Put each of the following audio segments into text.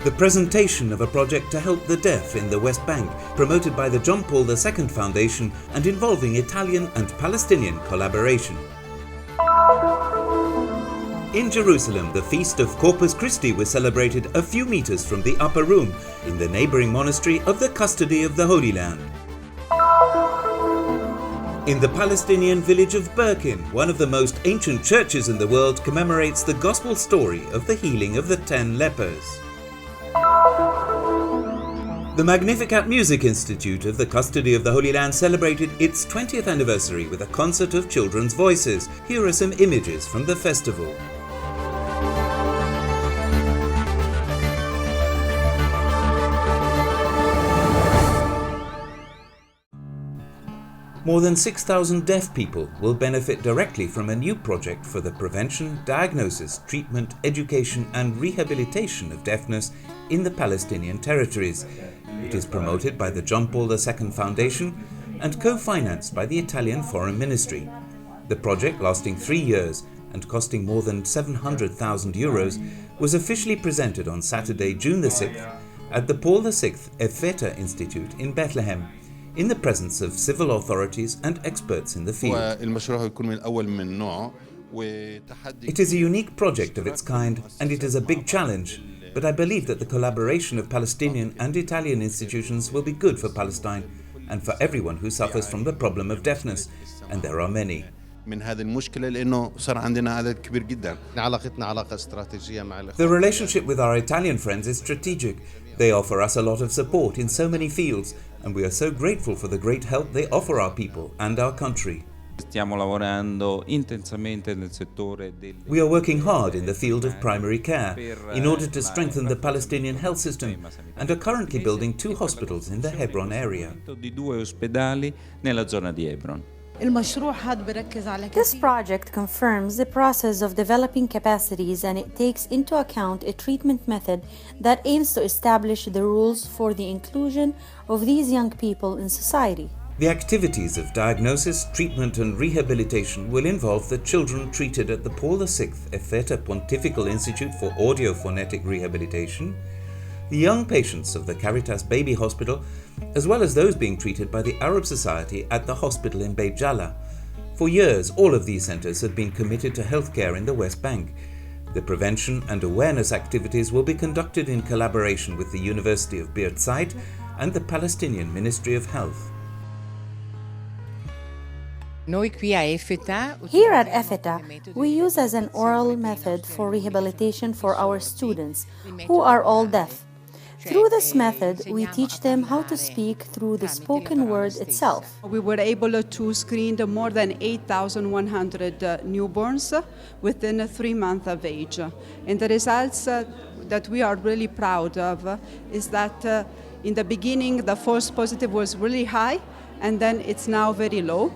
the presentation of a project to help the deaf in the West Bank, promoted by the John Paul II Foundation and involving Italian and Palestinian collaboration. In Jerusalem, the feast of Corpus Christi was celebrated a few meters from the upper room in the neighboring monastery of the Custody of the Holy Land. In the Palestinian village of Burqin, one of the most ancient churches in the world commemorates the gospel story of the healing of the 10 lepers. The Magnificat Music Institute of the Custody of the Holy Land celebrated its 20th anniversary with a concert of children's voices. Here are some images from the festival. More than 6,000 deaf people will benefit directly from a new project for the prevention, diagnosis, treatment, education and rehabilitation of deafness in the Palestinian territories. It is promoted by the John Paul II Foundation and co-financed by the Italian Foreign Ministry. The project, lasting 3 years and costing more than €700,000, was officially presented on Saturday, June the 6th at the Paul VI Effeta Institute in Bethlehem, in the presence of civil authorities and experts in the field. It is a unique project of its kind and it is a big challenge, but I believe that the collaboration of Palestinian and Italian institutions will be good for Palestine and for everyone who suffers from the problem of deafness, and there are many. The relationship with our Italian friends is strategic. They offer us a lot of support in so many fields, and we are so grateful for the great help they offer our people and our country. We are working hard in the field of primary care in order to strengthen the Palestinian health system and are currently building 2 hospitals in the Hebron area. This project confirms the process of developing capacities, and it takes into account a treatment method that aims to establish the rules for the inclusion of these young people in society. The activities of diagnosis, treatment and rehabilitation will involve the children treated at the Paul VI Effeta Pontifical Institute for Audiophonetic Rehabilitation, the young patients of the Caritas Baby Hospital, as well as those being treated by the Arab Society at the hospital in Beit Jala. For years, all of these centers have been committed to healthcare in the West Bank. The prevention and awareness activities will be conducted in collaboration with the University of Birzeit and the Palestinian Ministry of Health. Here at Effeta, we use as an oral method for rehabilitation for our students, who are all deaf. Through this method, we teach them how to speak through the spoken word itself. We were able to screen more than 8,100 newborns within 3 months of age. And the results that we are really proud of is that in the beginning, the false positive was really high, and then it's now very low.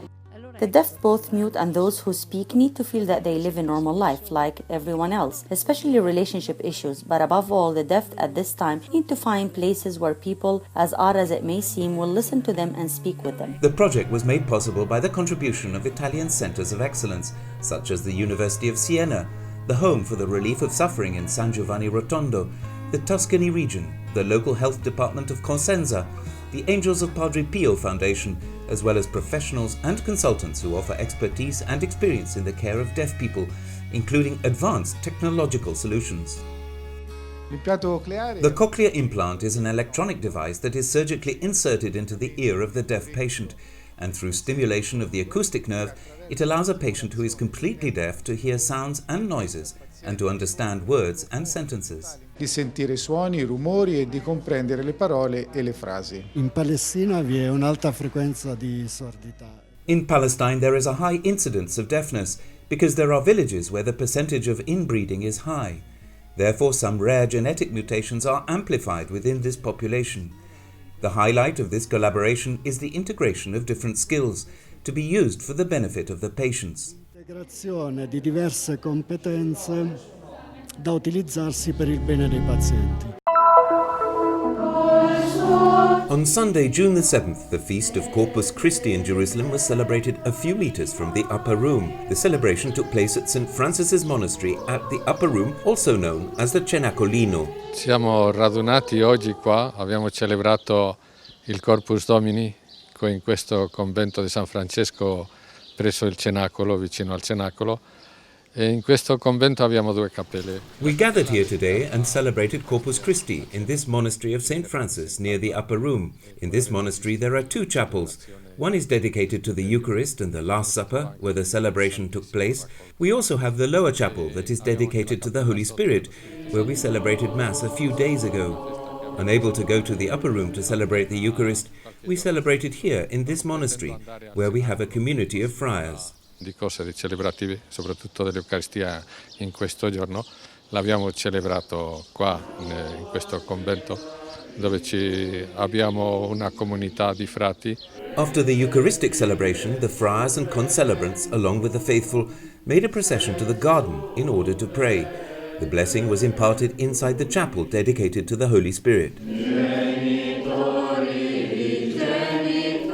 The deaf, both mute and those who speak, need to feel that they live a normal life like everyone else, especially relationship issues. But above all, the deaf at this time need to find places where people, as odd as it may seem, will listen to them and speak with them. The project was made possible by the contribution of Italian centers of excellence, such as the University of Siena, the Home for the Relief of Suffering in San Giovanni Rotondo, the Tuscany region, the local health department of Cosenza, the Angels of Padre Pio Foundation, as well as professionals and consultants who offer expertise and experience in the care of deaf people, including advanced technological solutions. The cochlear implant is an electronic device that is surgically inserted into the ear of the deaf patient, and through stimulation of the acoustic nerve, it allows a patient who is completely deaf to hear sounds and noises and to understand words and sentences. Di sentire suoni, rumori e di comprendere le parole e le frasi. In Palestina vi è un'alta frequenza di sordità. In Palestine there is a high incidence of deafness because there are villages where the percentage of inbreeding is high. Therefore, some rare genetic mutations are amplified within this population. The highlight of this collaboration is the integration of different skills to be used for the benefit of the patients. Integrazione di diverse competenze da utilizzarsi per il bene dei pazienti. On Sunday, June the 7th, the feast of Corpus Christi in Jerusalem was celebrated a few meters from the upper room. The celebration took place at St. Francis's Monastery at the upper room, also known as the CENACOLINO. Siamo radunati oggi qua, abbiamo celebrato il Corpus Domini in questo convento di San Francesco presso il Cenacolo, vicino al Cenacolo. E in questo convento abbiamo due cappelle. We gathered here today and celebrated Corpus Christi in this monastery of St. Francis near the upper room. In this monastery there are two chapels. One is dedicated to the Eucharist and the Last Supper, where the celebration took place. We also have the lower chapel that is dedicated to the Holy Spirit, where we celebrated Mass a few days ago. Unable to go to the upper room to celebrate the Eucharist, we celebrated here in this monastery, where we have a community of friars. Di cose celebrative, soprattutto dell'Eucaristia in questo giorno, l'abbiamo celebrato qua in questo convento dove abbiamo una comunità di frati. After the Eucharistic celebration, the friars and concelebrants, along with the faithful, made a procession to the garden in order to pray. The blessing was imparted inside the chapel dedicated to the Holy Spirit.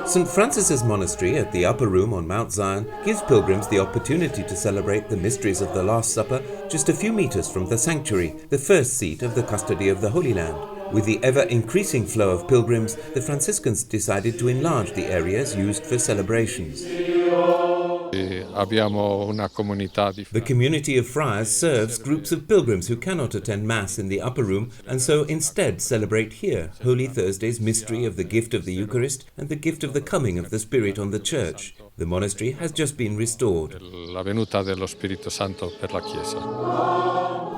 St. Francis's Monastery at the upper room on Mount Zion gives pilgrims the opportunity to celebrate the mysteries of the Last Supper just a few meters from the sanctuary, the first seat of the custody of the Holy Land. With the ever-increasing flow of pilgrims, the Franciscans decided to enlarge the areas used for celebrations. Abbiamo una comunità di The community of friars serves groups of pilgrims who cannot attend Mass in the upper room and so instead celebrate here Holy Thursday's mystery of the gift of the Eucharist and the gift of the coming of the Spirit on the Church. The monastery has just been restored. La venuta dello Spirito Santo per la Chiesa.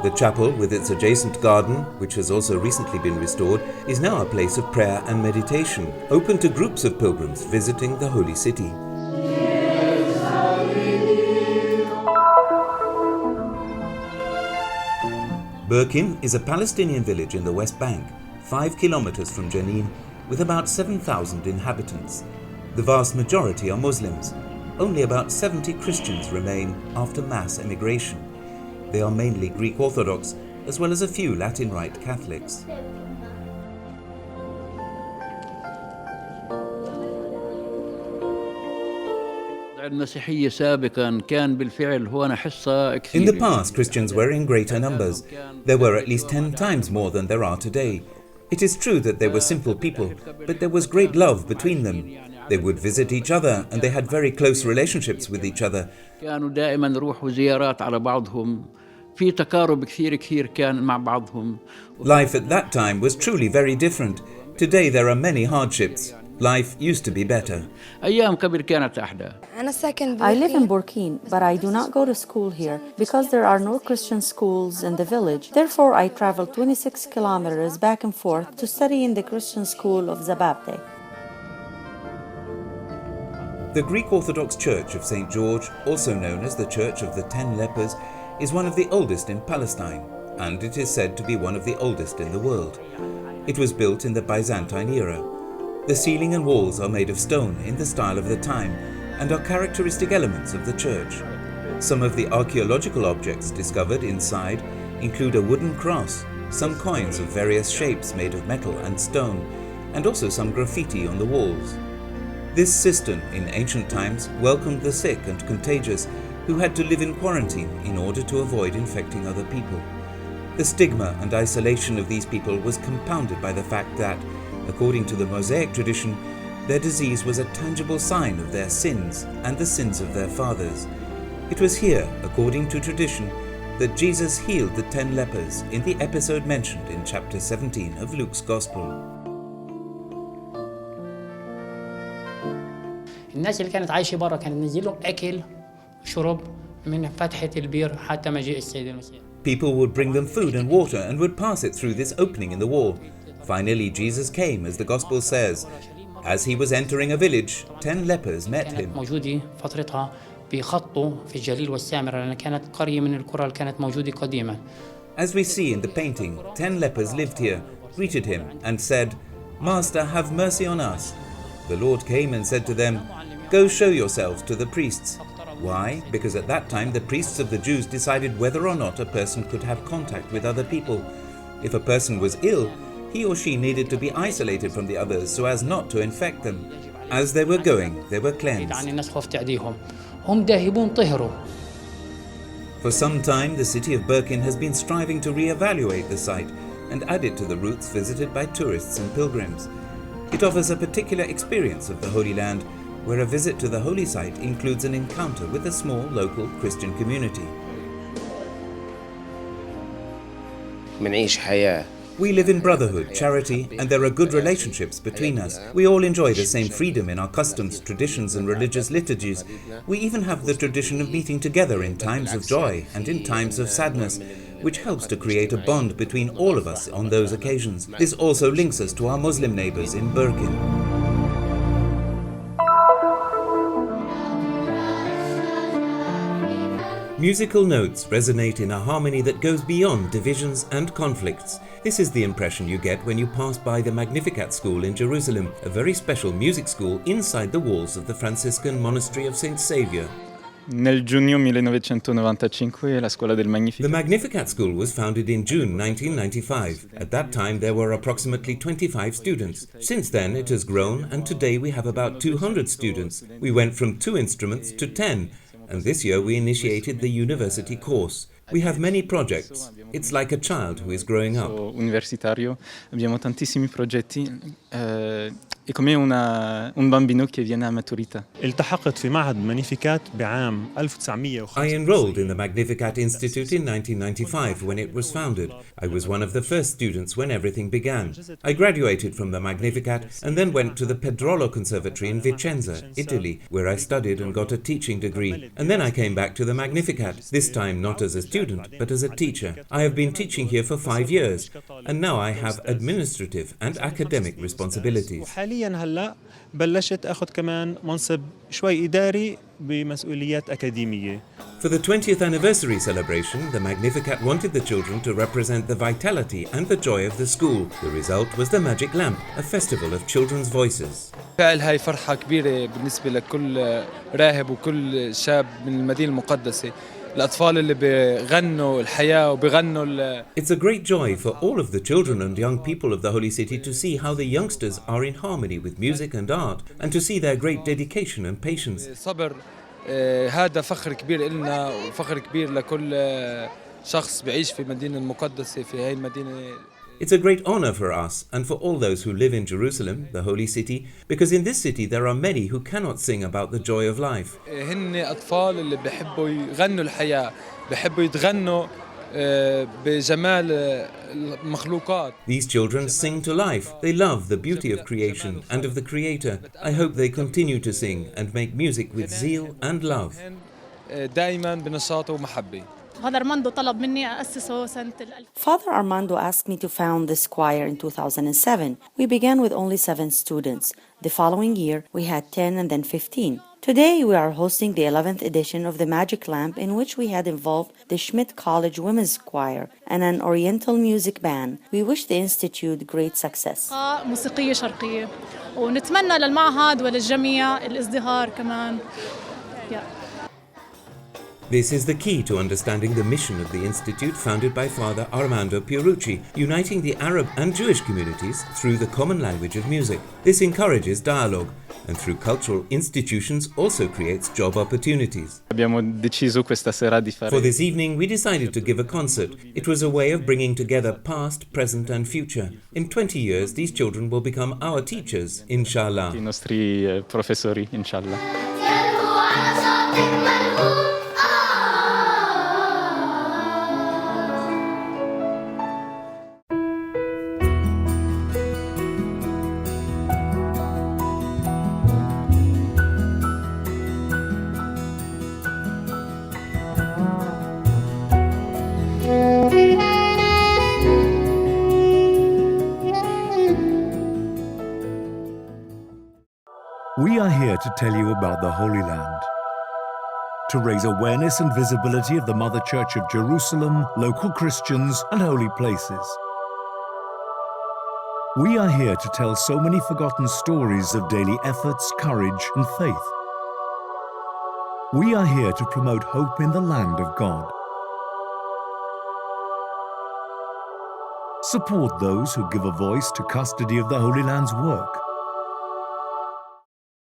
The chapel, with its adjacent garden, which has also recently been restored, is now a place of prayer and meditation, open to groups of pilgrims visiting the Holy City. Burqin is a Palestinian village in the West Bank, 5 kilometers from Jenin, with about 7,000 inhabitants. The vast majority are Muslims. Only about 70 Christians remain after mass emigration. They are mainly Greek Orthodox, as well as a few Latin Rite Catholics. In the past, Christians were in greater numbers. There were at least 10 times more than there are today. It is true that they were simple people, but there was great love between them. They would visit each other and they had very close relationships with each other. Life at that time was truly very different. Today there are many hardships. Life used to be better. I live in Burqin, but I do not go to school here because there are no Christian schools in the village. Therefore, I travel 26 kilometers back and forth to study in the Christian school of Zababte. The Greek Orthodox Church of St. George, also known as the Church of the 10 Lepers, is one of the oldest in Palestine, and it is said to be one of the oldest in the world. It was built in the Byzantine era. The ceiling and walls are made of stone in the style of the time and are characteristic elements of the church. Some of the archaeological objects discovered inside include a wooden cross, some coins of various shapes made of metal and stone, and also some graffiti on the walls. This cistern in ancient times welcomed the sick and contagious who had to live in quarantine in order to avoid infecting other people. The stigma and isolation of these people was compounded by the fact that, according to the Mosaic tradition, their disease was a tangible sign of their sins and the sins of their fathers. It was here, according to tradition, that Jesus healed the 10 lepers in the episode mentioned in chapter 17 of Luke's Gospel. الناس اللي كانت عايشة برا كانت ننزل لهم أكل شرب من فتحة البير حتى مجيء السيد المسيح. People would bring them food and water and would pass it through this opening in the wall. Finally, Jesus came, as the Gospel says. As he was entering a village, 10 lepers met him. موجودة فترتها بخطه في الجليل والسامرة لأن كانت قرية من القرى اللي كانت موجودة قديما. As we see in the painting, 10 lepers lived here, greeted him and said, "Master, have mercy on us." The Lord came and said to them, "Go show yourselves to the priests." Why? Because at that time the priests of the Jews decided whether or not a person could have contact with other people. If a person was ill, He or she needed to be isolated from the others so as not to infect them. As they were going, they were cleansed. For some time, the city of Burqin has been striving to re-evaluate the site and add it to the routes visited by tourists and pilgrims. It offers a particular experience of the Holy Land, where a visit to the holy site includes an encounter with a small local Christian community. We live in brotherhood, charity, and there are good relationships between us. We all enjoy the same freedom in our customs, traditions, and religious liturgies. We even have the tradition of meeting together in times of joy and in times of sadness, which helps to create a bond between all of us on those occasions. This also links us to our Muslim neighbors in Burqin. Musical notes resonate in a harmony that goes beyond divisions and conflicts. This is the impression you get when you pass by the Magnificat school in Jerusalem, a very special music school inside the walls of the Franciscan monastery of Saint Saviour. Nel giugno 1995 la scuola del Magnificat. The Magnificat school was founded in June 1995. At that time there were approximately 25 students. Since then it has grown and today we have about 200 students. We went from 2 instruments to 10. And this year we initiated the university course. We have many projects. It's like a child who is growing up. Universitario, abbiamo tantissimi progetti, è come un bambino che viene a maturità. التحقت في معهد مانيفيكات بعام 1905. I enrolled in the Magnificat Institute in 1995 when it was founded. I was one of the first students when everything began. I graduated from the Magnificat and then went to the Pedrolo Conservatory in Vicenza, Italy, where I studied and got a teaching degree. And then I came back to the Magnificat, this time not as a student, but as a teacher. I have been teaching here for 5 years, and now I have administrative and academic responsibilities. حاليا هلا بلشت اخذ كمان منصب شوي اداري بمسؤوليات اكاديميه. For the 20th anniversary celebration, the Magnificat wanted the children to represent the vitality and the joy of the school. The result was the Magic Lamp, a festival of children's voices. فعل هاي فرحة كبيرة بالنسبة لكل راهب وكل شاب من المدينة المقدسة. الأطفال اللي بيغنوا الحياة وبيغنوا It's a great joy for all of the children and young people of the Holy City to see how the youngsters are in harmony with music and art and to see their great dedication and patience. صبر هذا فخر كبير إلنا وفخر كبير لكل شخص بعيش في المدينة المقدسة في هاي المدينة. It's a great honor for us and for all those who live in Jerusalem, the holy city, because in this city there are many who cannot sing about the joy of life. هن أطفال اللي بيحبوا يغنوا الحياة، بيحبوا يتغنوا بجمال المخلوقات. These children sing to life. They love the beauty of creation and of the Creator. I hope they continue to sing and make music with zeal and love. دائما بنشاط ومحبة. Father Armando asked me to found this choir in 2007. We began with only 7 students. The following year, we had 10 and then 15. Today, we are hosting the 11th edition of the Magic Lamp, in which we had involved the Schmidt College Women's Choir and an Oriental music band. We wish the Institute great success. موسيقية شرقية ونتمنى للمعهد وللجميع الازدهار كمان. This is the key to understanding the mission of the Institute founded by Father Armando Pierucci, uniting the Arab and Jewish communities through the common language of music. This encourages dialogue and through cultural institutions also creates job opportunities. Abbiamo deciso questa sera di fare. For this evening we decided to give a concert. It was a way of bringing together past, present and future. In 20 years these children will become our teachers, inshallah. I nostri professori, inshallah. We are here to tell you about the Holy Land, to raise awareness and visibility of the Mother Church of Jerusalem, local Christians, and holy places. We are here to tell so many forgotten stories of daily efforts, courage, and faith. We are here to promote hope in the land of God. Support those who give a voice to custody of the Holy Land's work.